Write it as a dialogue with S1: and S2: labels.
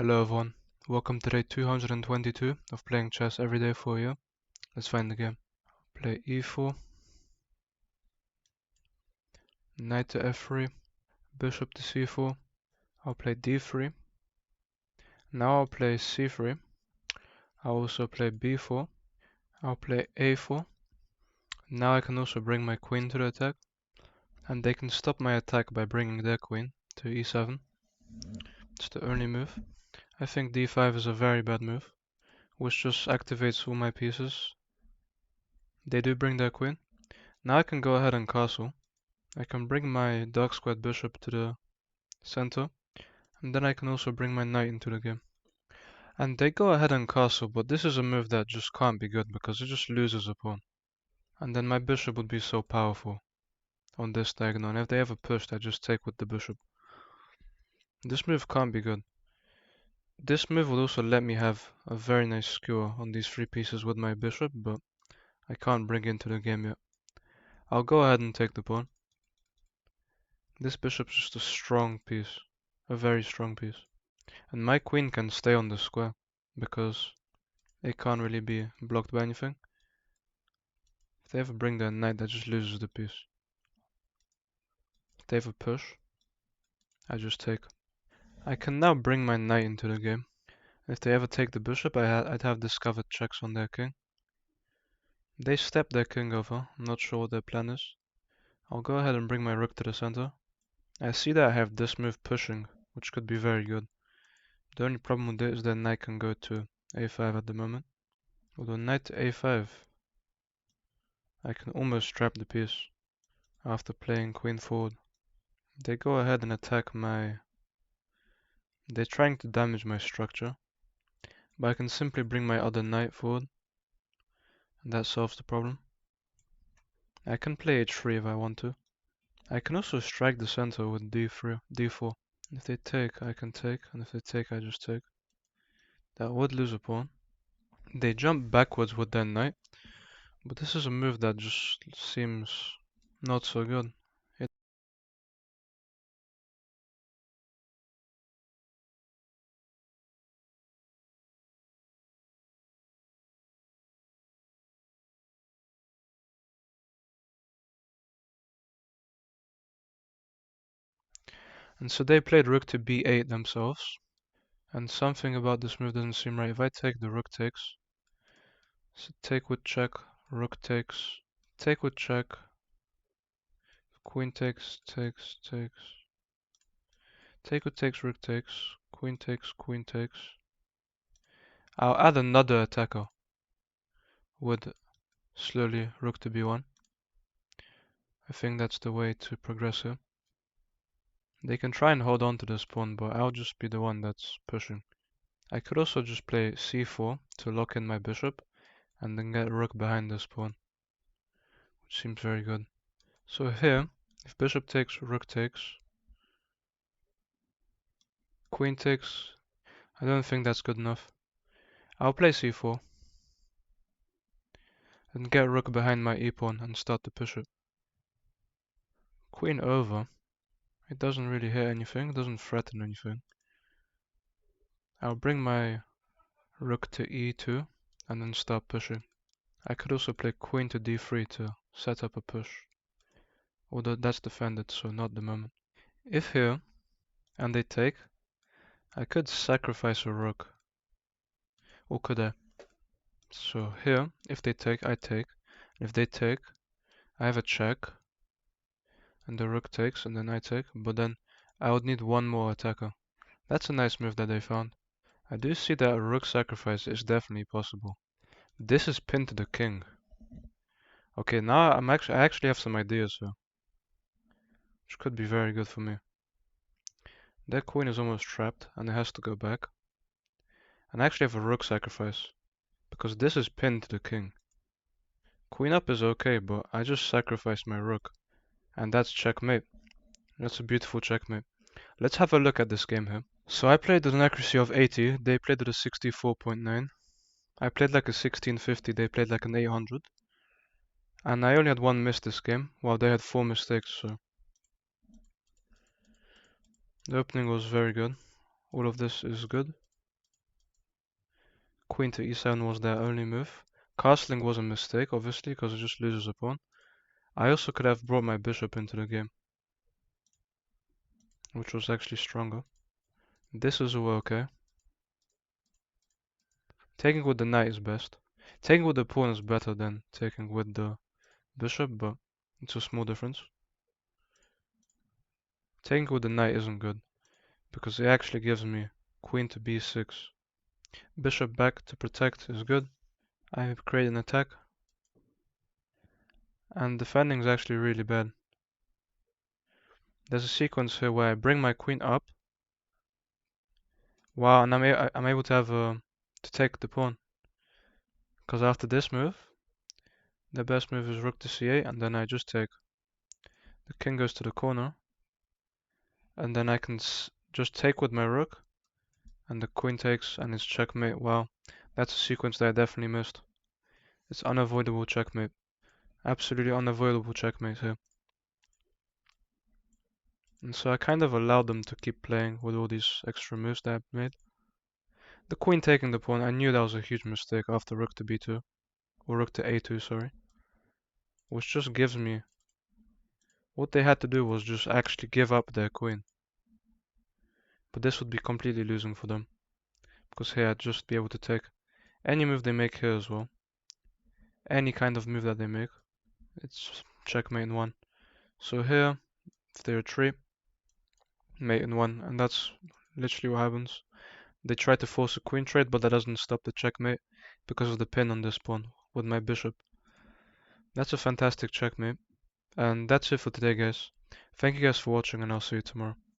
S1: Hello everyone, welcome to day 222 of playing chess every day for you. Let's find the game. Play e4, knight to f3, bishop to c4. I'll play d3. Now I'll play c3. I'll also play b4. I'll play a4. Now I can also bring my queen to the attack, and they can stop my attack by bringing their queen to e7. It's the only move. I think d5 is a very bad move, which just activates all my pieces. They do bring their queen. Now I can go ahead and castle. I can bring my dark squared bishop to the center, and then I can also bring my knight into the game. And they go ahead and castle, but this is a move that just can't be good because it just loses a pawn. And then my bishop would be so powerful on this diagonal, and if they ever pushed, I just take with the bishop. This move can't be good. This move would also let me have a very nice skewer on these three pieces with my bishop, but I can't bring it into the game yet. I'll go ahead and take the pawn. This bishop's just a strong piece, a very strong piece. And my queen can stay on the square because it can't really be blocked by anything. If they ever bring their knight, that just loses the piece. If they ever push, I just take. I can now bring my knight into the game. If they ever take the bishop, I'd have discovered checks on their king. They step their king over. I'm not sure what their plan is. I'll go ahead and bring my rook to the center. I see that I have this move pushing, which could be very good. The only problem with it is that knight can go to a5 at the moment. Although knight to a5, I can almost trap the piece after playing queen forward. They go ahead and attack my... They're trying to damage my structure, but I can simply bring my other knight forward, and that solves the problem. I can play h3 if I want to. I can also strike the center with d4. If they take, I can take, and if they take, I just take. That would lose a pawn. They jump backwards with their knight, but this is a move that just seems not so good. And so they played rook to b8 themselves. And something about this move doesn't seem right. If I take, the rook takes. So take with check, rook takes, take with check, queen takes, takes, takes. Take with takes, rook takes, queen takes, queen takes. I'll add another attacker with slowly rook to b1. I think that's the way to progress here. They can try and hold on to this pawn, but I'll just be the one that's pushing. I could also just play c4 to lock in my bishop and then get rook behind this pawn, which seems very good. So here, if bishop takes, rook takes, queen takes, I don't think that's good enough. I'll play c4 and get rook behind my e-pawn and start to push it. Queen over. It doesn't really hit anything, it doesn't threaten anything. I'll bring my rook to e2 and then start pushing. I could also play queen to d3 to set up a push. Although that's defended, so not the moment. If here, and they take, I could sacrifice a rook. Or could I? So here, if they take, I take. If they take, I have a check. And the rook takes, and then I take. But then I would need one more attacker. That's a nice move that they found. I do see that a rook sacrifice is definitely possible. This is pinned to the king. Okay, now I actually have some ideas here. Which could be very good for me. That queen is almost trapped, and it has to go back. And I actually have a rook sacrifice. Because this is pinned to the king. Queen up is okay, but I just sacrificed my rook. And that's checkmate. That's a beautiful checkmate. Let's have a look at this game here. So I played with an accuracy of 80, they played with a 64.9. I played like a 1650, they played like an 800. And I only had one miss this game, while they had 4 mistakes, so... The opening was very good. All of this is good. queen to e7 was their only move. Castling was a mistake, obviously, because it just loses a pawn. I also could have brought my bishop into the game, which was actually stronger. This is all okay. Taking with the knight is best. Taking with the pawn is better than taking with the bishop, but it's a small difference. Taking with the knight isn't good, because it actually gives me queen to b6. Bishop back to protect is good. I create an attack. And defending is actually really bad. There's a sequence here where I bring my queen up. Wow, and I'm able to have to take the pawn. Because after this move, the best move is rook to c8, and then I just take. The king goes to the corner, and then I can just take with my rook, and the queen takes, and it's checkmate. Wow, that's a sequence that I definitely missed. It's unavoidable checkmate. Absolutely unavoidable checkmate here. And so I kind of allowed them to keep playing with all these extra moves that I made. The queen taking the pawn, I knew that was a huge mistake after rook to b2. Or rook to a2, sorry. Which just gives me... What they had to do was just actually give up their queen. But this would be completely losing for them. Because here I'd just be able to take any move they make here as well. Any kind of move that they make. It's checkmate in one. So here, if they retreat, mate in one. And that's literally what happens. They try to force a queen trade, but that doesn't stop the checkmate because of the pin on this pawn with my bishop. That's a fantastic checkmate. And that's it for today, guys. Thank you guys for watching, and I'll see you tomorrow.